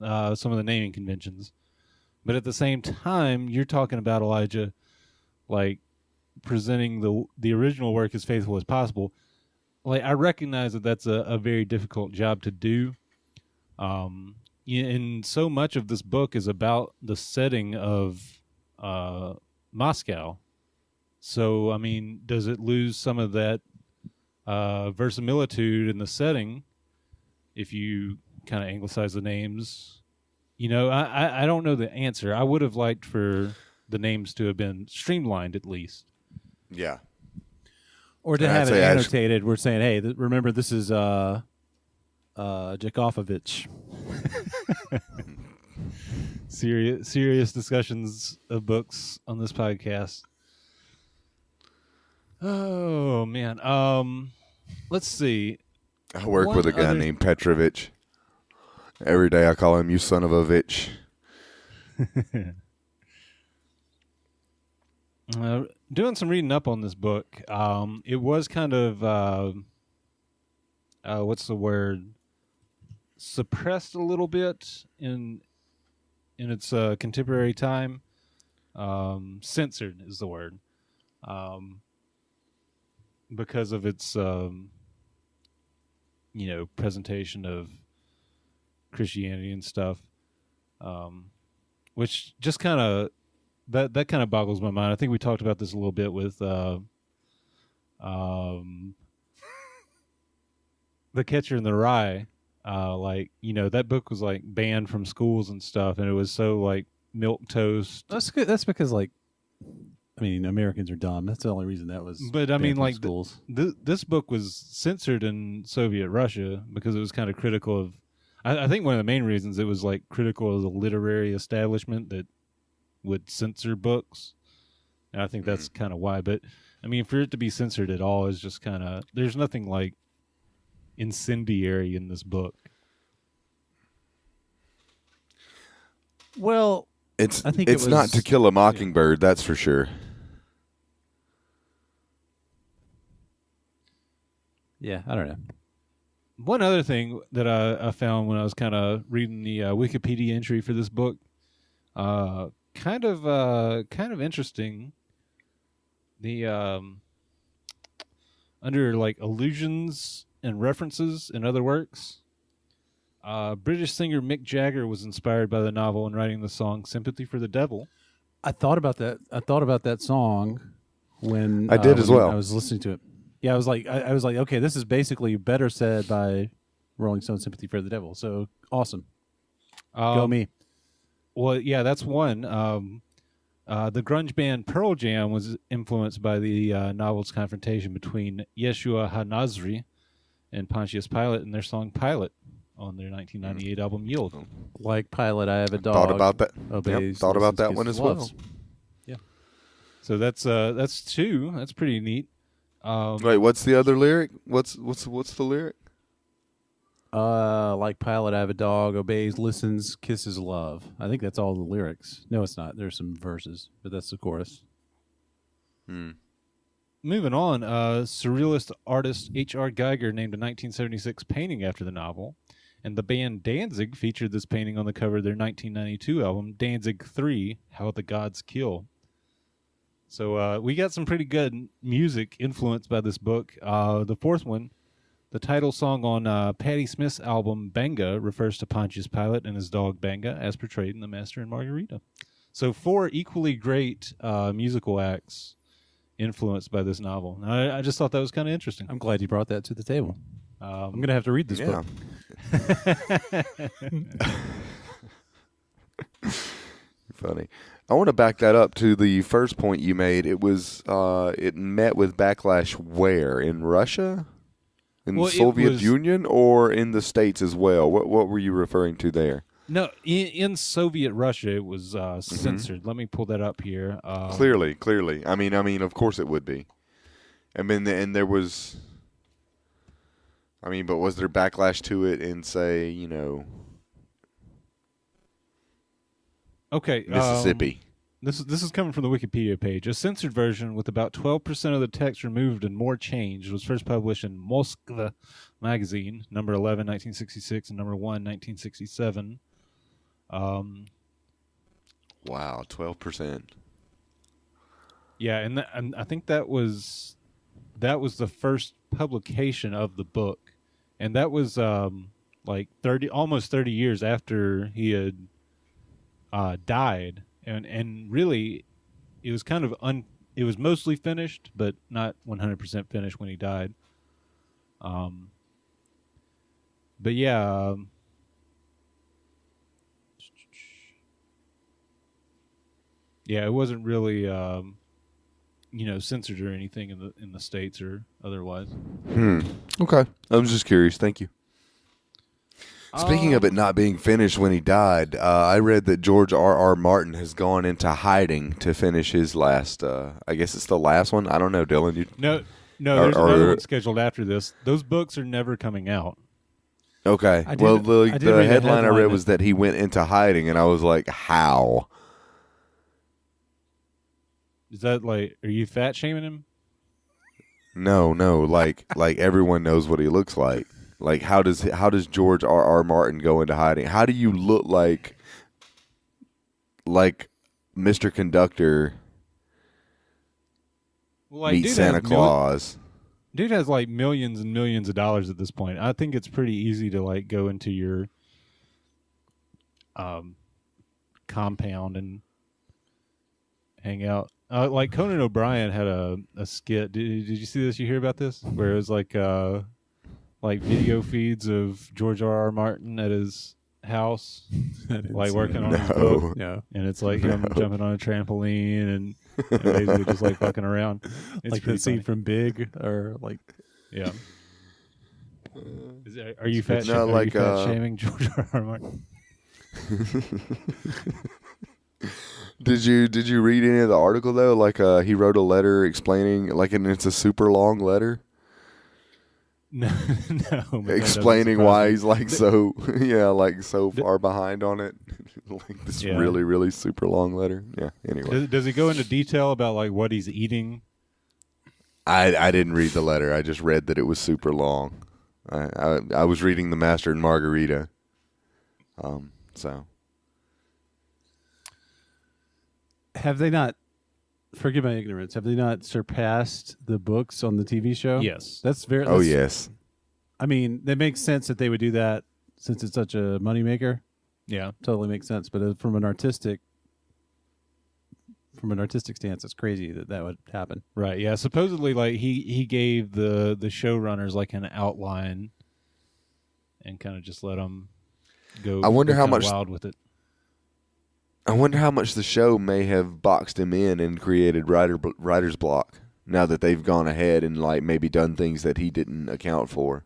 some of the naming conventions. But at the same time, you're talking about, Elijah, like presenting the original work as faithful as possible. Like, I recognize that that's a very difficult job to do. And so much of this book is about the setting of Moscow. So, I mean, does it lose some of that verisimilitude in the setting if you kind of anglicize the names? I don't know the answer. I would have liked for the names to have been streamlined at least. Yeah. Or to have it annotated. We're saying, hey, remember, this is Jakovovich. Serious discussions of books on this podcast. Oh man. Let's see. I work with a guy named Petrovich. Every day I call him, "You son of a bitch." Doing some reading up on this book. It was kind of what's the word? Suppressed a little bit in its contemporary time. Censored is the word. Because of its presentation of Christianity and stuff, which just kind of that kind of boggles my mind. I think we talked about this a little bit with The Catcher in the Rye. Like, you know, that book was like banned from schools and stuff, and it was so like milk toast. That's good. That's because, like, I mean, Americans are dumb. That's the only reason that was. But I mean, like, schools. This book was censored in Soviet Russia because it was kind of critical of. I think one of the main reasons it was like critical of the literary establishment that would censor books, and I think that's kind of why. But I mean, for it to be censored at all is just kind of, there's nothing like incendiary in this book. Well, I think it's not To Kill a Mockingbird, that's for sure. Yeah, I don't know. One other thing that I found when I was kind of reading the Wikipedia entry for this book, kind of interesting. The under like allusions and references in other works, British singer Mick Jagger was inspired by the novel in writing the song "Sympathy for the Devil." I thought about that. I thought about that song when I did as well. I was listening to it. Yeah, I was like, okay, this is basically better said by Rolling Stone, "Sympathy for the Devil." So awesome. Go me. Well, yeah, that's one. The grunge band Pearl Jam was influenced by the novel's confrontation between Yeshua HaNazri and Pontius Pilate in their song "Pilate" on their 1998 album "Yield." Like Pilate, I have a dog. Thought about that. Obeys, Thought about that listens, one kisses, as well. loves. Yeah. So that's two. That's pretty neat. Wait, what's the other lyric? What's the lyric? Like Pilate, I have a dog, obeys, listens, kisses, love. I think that's all the lyrics. No, it's not. There's some verses, but that's the chorus. Moving on, surrealist artist H.R. Geiger named a 1976 painting after the novel, and the band Danzig featured this painting on the cover of their 1992 album, Danzig 3, How the Gods Kill. So we got some pretty good music influenced by this book. The fourth one, the title song on Patti Smith's album Benga, refers to Pontius Pilate and his dog Benga, as portrayed in The Master and Margarita. So 4 equally great musical acts influenced by this novel. I just thought that was kind of interesting. I'm glad you brought that to the table. I'm going to have to read this book. Funny. I want to back that up to the first point you made. It was it met with backlash where? In Russia? In the Soviet Union, or in the States as well? What were you referring to there? No, in Soviet Russia it was censored. Let me pull that up here. Clearly. I mean, of course it would be. I mean, and there was. I mean, but was there backlash to it in, say, you know? Okay, Mississippi. This is coming from the Wikipedia page. A censored version with about 12% of the text removed and more changed was first published in Moskva magazine, number 11, 1966, and number 1, 1967. Wow, 12%. Yeah, and I think that was the first publication of the book, and that was like almost 30 years after he had died. And really, it was kind of it was mostly finished, but not 100% finished when he died. But yeah, it wasn't really censored or anything in the States or otherwise. Okay, I was just curious. Thank you. Speaking of it not being finished when he died, I read that George R.R. Martin has gone into hiding to finish his last, I guess it's the last one. I don't know, Dylan. No, there's another one scheduled after this. Those books are never coming out. Okay. The headline I read was that he went into hiding, and I was like, how? Is that like, are you fat shaming him? No, like everyone knows what he looks like. Like, how does George R.R. Martin go into hiding? How do you look like Mr. Conductor meet Santa Claus? Dude has like millions and millions of dollars at this point. I think it's pretty easy to like go into your compound and hang out. Like Conan O'Brien had a skit. Did you see this? You hear about this? Where it was like video feeds of George R.R. Martin at his house, like working on his book. Yeah, and it's like him jumping on a trampoline and basically just like fucking around. It's like the scene from Big, or like yeah. Are you fat? No, are you fat shaming George R.R. Martin? Did you read any of the article though? Like he wrote a letter explaining, like, and it's a super long letter. No, explaining why he's like so so far behind on it. Like this really, really super long letter. Yeah. Anyway, does he go into detail about like what he's eating? I didn't read the letter. I just read that it was super long. I was reading the Master and Margarita. So have they not? Forgive my ignorance. Have they not surpassed the books on the TV show? Yes. That's very. Oh yes. I mean, it makes sense that they would do that since it's such a moneymaker. Yeah, totally makes sense. But from an artistic stance, it's crazy that would happen. Right. Yeah. Supposedly, like he gave the showrunners like an outline, and kind of just let them go. I wonder how much wild with it. I wonder how much the show may have boxed him in and created writer's block now that they've gone ahead and like maybe done things that he didn't account for.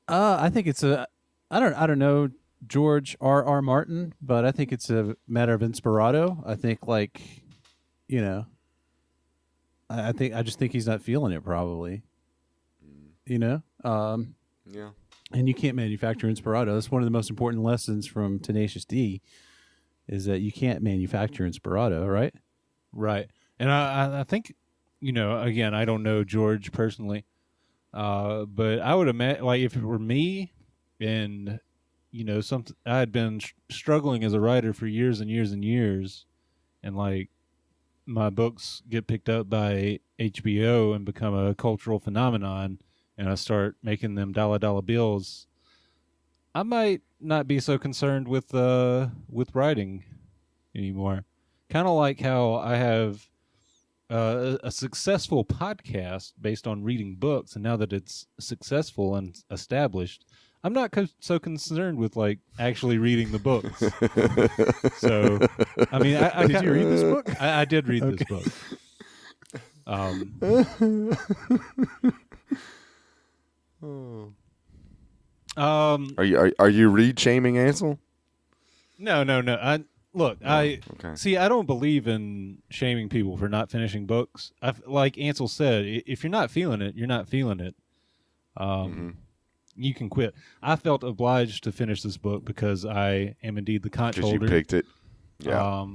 I think it's I don't know George R.R. Martin, but I think it's a matter of inspirato. I think I just think he's not feeling it probably. Yeah. And you can't manufacture inspirato. That's one of the most important lessons from Tenacious D, is that you can't manufacture inspirato, right? Right. And I think, again, I don't know George personally, but I would imagine, like, if it were me and, something, I had been struggling as a writer for years and years and years, and, like, my books get picked up by HBO and become a cultural phenomenon, and I start making them dollar bills, I might not be so concerned with writing anymore. Kind of like how I have a successful podcast based on reading books, and now that it's successful and established, I'm not so concerned with like actually reading the books. So, I mean, did you read this book? I did read this book. Are you read shaming Ansel? No. I don't believe in shaming people for not finishing books. Like Ansel said, if you're not feeling it, you're not feeling it. You can quit. I felt obliged to finish this book because I am indeed the conch holder. Because you picked it. Yeah.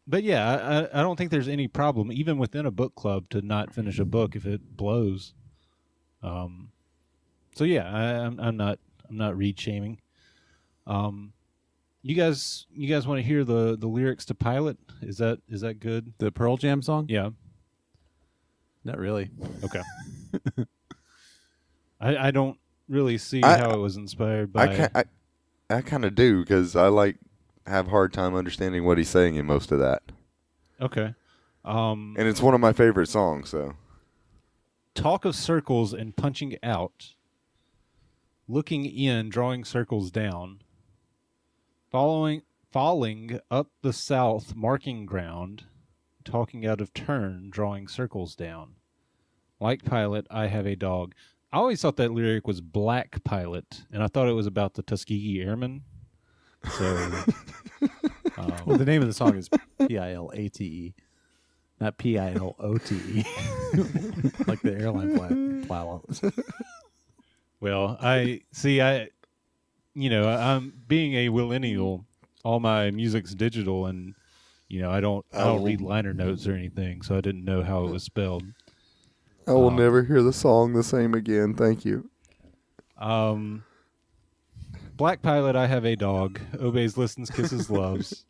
But yeah, I don't think there's any problem, even within a book club, to not finish a book if it blows. So yeah, I'm not read shaming. You guys want to hear the lyrics to Pilot? Is that good? The Pearl Jam song? Yeah. Not really. Okay. I don't really see how it was inspired by. I kind of do, because I have a hard time understanding what he's saying in most of that. Okay. And it's one of my favorite songs, so. Talk of circles and punching out. Looking in, drawing circles down. Falling up the south marking ground. Talking out of turn, drawing circles down. Like Pilot, I have a dog. I always thought that lyric was Black Pilot, and I thought it was about the Tuskegee Airmen. So, well, the name of the song is Pilate, not Pilote, like the airline pilots. Well, I'm being a millennial. All my music's digital, and I don't read liner notes or anything, so I didn't know how it was spelled. I will never hear the song the same again. Thank you. Black Pilot, I have a dog. Obeys, listens, kisses, loves.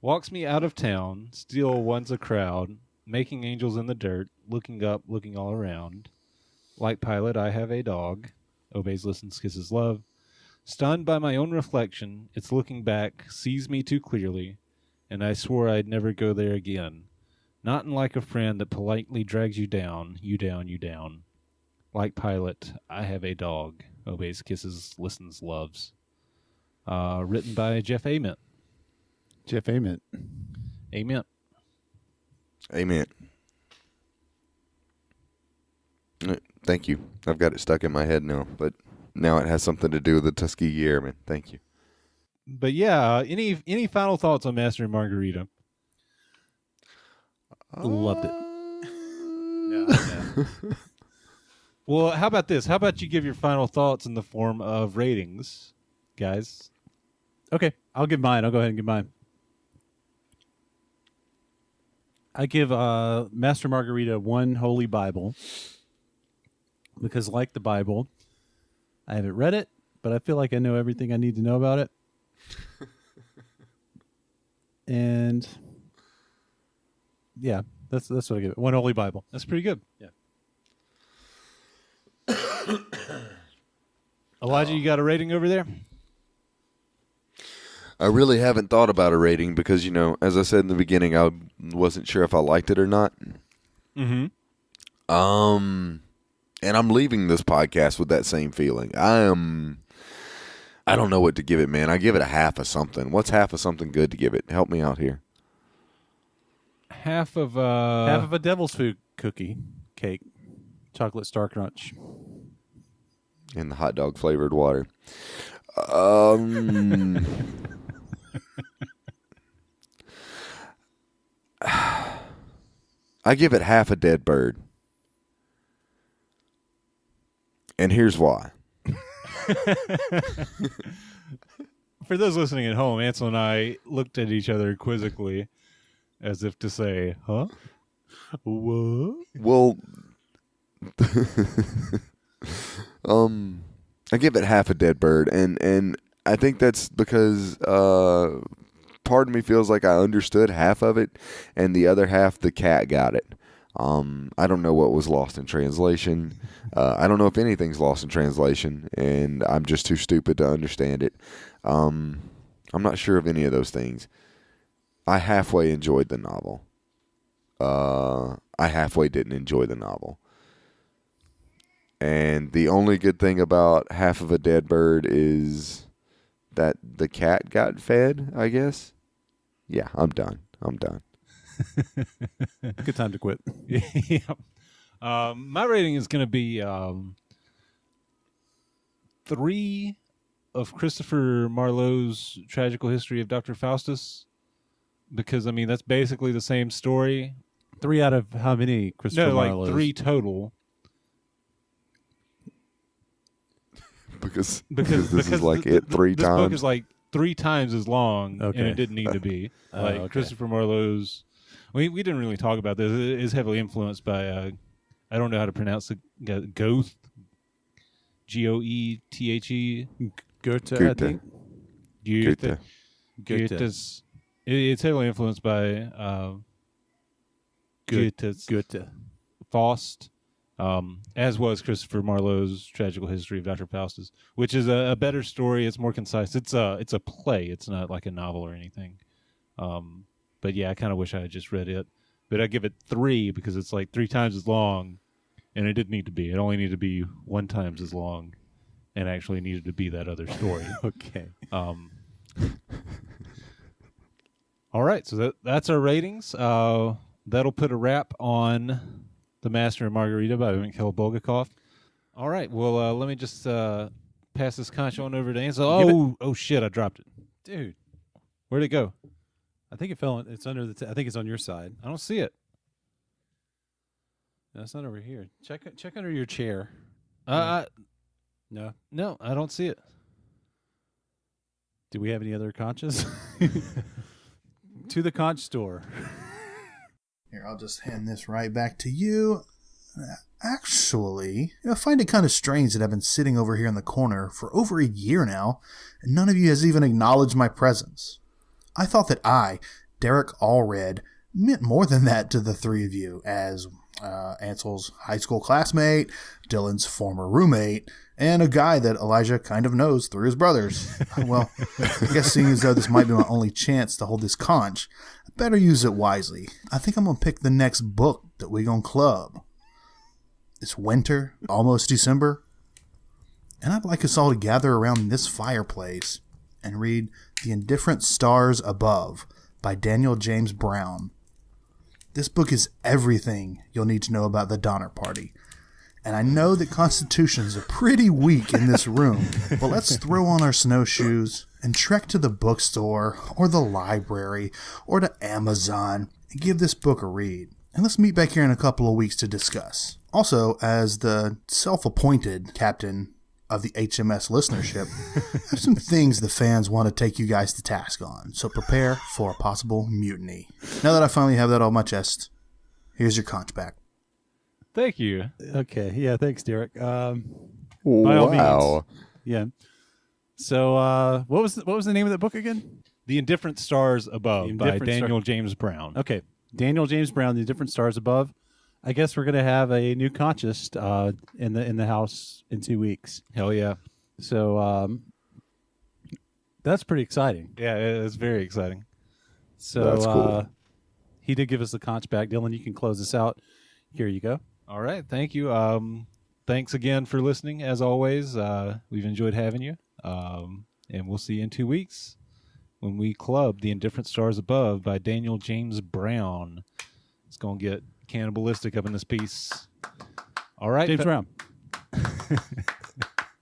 Walks me out of town. Still wants a crowd. Making angels in the dirt. Looking up, looking all around. Like Pilot, I have a dog. Obeys, listens, kisses, love. Stunned by my own reflection, its looking back sees me too clearly, and I swore I'd never go there again. Not unlike a friend that politely drags you down, you down, you down. Like Pilate, I have a dog. Obeys, kisses, listens, loves. Written by Jeff Ament. Jeff Ament. Ament. Amen. Thank you. I've got it stuck in my head now, but now it has something to do with the Tuskegee Airmen. Thank you. But yeah, any final thoughts on Master and Margarita? Loved it. Yeah. Well, how about this? How about you give your final thoughts in the form of ratings, guys? Okay, I'll give mine. I'll go ahead and give mine. I give Master Margarita 1 Holy Bible because, like the Bible, I haven't read it, but I feel like I know everything I need to know about it. And yeah, that's what I give it. 1 Holy Bible. That's pretty good. Yeah. Elijah, you got a rating over there? I really haven't thought about a rating because, as I said in the beginning, I wasn't sure if I liked it or not. Mm-hmm. And I'm leaving this podcast with that same feeling. I don't know what to give it, man. I give it a half of something. What's half of something good to give it? Help me out here. Half of a devil's food cookie cake, chocolate Star Crunch. In the hot dog flavored water. I give it half a dead bird. And here's why. For those listening at home, Ansel and I looked at each other quizzically as if to say, huh? What? Well, I give it half a dead bird, and I think that's because part of me feels like I understood half of it, and the other half, the cat got it. I don't know what was lost in translation. I don't know if anything's lost in translation, and I'm just too stupid to understand it. I'm not sure of any of those things. I halfway enjoyed the novel. I halfway didn't enjoy the novel. And the only good thing about half of a dead bird is that the cat got fed, I guess. Yeah, I'm done. Good time to quit. Yeah. My rating is going to be 3 of Christopher Marlowe's Tragical History of Dr. Faustus, because, that's basically the same story. 3 out of how many Christopher Marlowe's? 3 total. Because this is like three this times. This book is like 3 times as long, Okay. and it didn't need to be. Okay. Christopher Marlowe's... We didn't really talk about this. It is heavily influenced by... I don't know how to pronounce the Goethe. Goethe. Goethe, I think. Goethe. Goethe. It's heavily influenced by Goethe's Goethe. Faust, as was Christopher Marlowe's Tragical History of Dr. Faustus, which is a better story. It's more concise. It's a play. It's not like a novel or anything. But yeah, I kind of wish I had just read it. But I give it 3 because it's like 3 times as long, and it didn't need to be. It only needed to be 1 times as long, and actually needed to be that other story. Okay. All right, so that's our ratings. That'll put a wrap on The Master and Margarita by Mikhail Bulgakov. All right, well, let me just pass this conch on over to Ansel. Oh, shit, I dropped it. Dude. Where'd it go? I think it fell. It's under I think it's on your side. I don't see it. No, it's not over here. Check under your chair. No, No. I don't see it. Do we have any other conches? To the conch store. Here, I'll just hand this right back to you. Actually, I find it kind of strange that I've been sitting over here in the corner for over a year now, and none of you has even acknowledged my presence. I thought that I, Derek Allred, meant more than that to the 3 of you, as Ansel's high school classmate, Dylan's former roommate, and a guy that Elijah kind of knows through his brothers. Well, I guess seeing as though this might be my only chance to hold this conch, I better use it wisely. I think I'm going to pick the next book that we going to club. It's winter, almost December, and I'd like us all to gather around this fireplace and read The Indifferent Stars Above by Daniel James Brown. This book is everything you'll need to know about the Donner Party. And I know that constitutions are pretty weak in this room, but let's throw on our snowshoes and trek to the bookstore or the library or to Amazon and give this book a read. And let's meet back here in a couple of weeks to discuss. Also, as the self-appointed captain of the HMS listenership, I have some things the fans want to take you guys to task on, so prepare for a possible mutiny. Now that I finally have that on my chest, here's your conch back. Thank you. Okay. Yeah. Thanks, Derek. By all Wow. means. Yeah. So, what was the name of that book again? The Indifferent Stars Above by Indifferent Daniel James Brown. Okay. Daniel James Brown, The Different Stars Above. I guess we're gonna have a new conscious in the house in 2 weeks. Hell yeah. So that's pretty exciting. Yeah, it's very exciting. So That's cool. He did give us the conch back. Dylan, you can close this out. Here you go. All right. Thank you. Thanks again for listening. As always, we've enjoyed having you. And we'll see you in 2 weeks when we club The Indifferent Stars Above by Daniel James Brown. It's going to get cannibalistic up in this piece. All right. James Brown.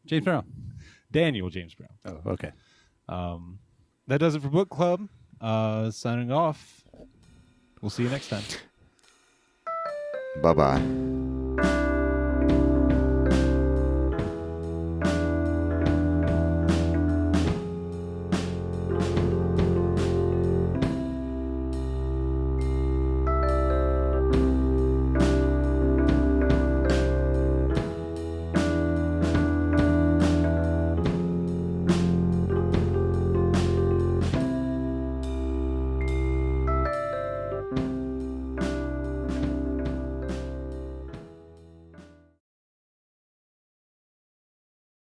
James Brown. Daniel James Brown. Oh, okay. That does it for Book Club. Signing off. We'll see you next time. Bye-bye.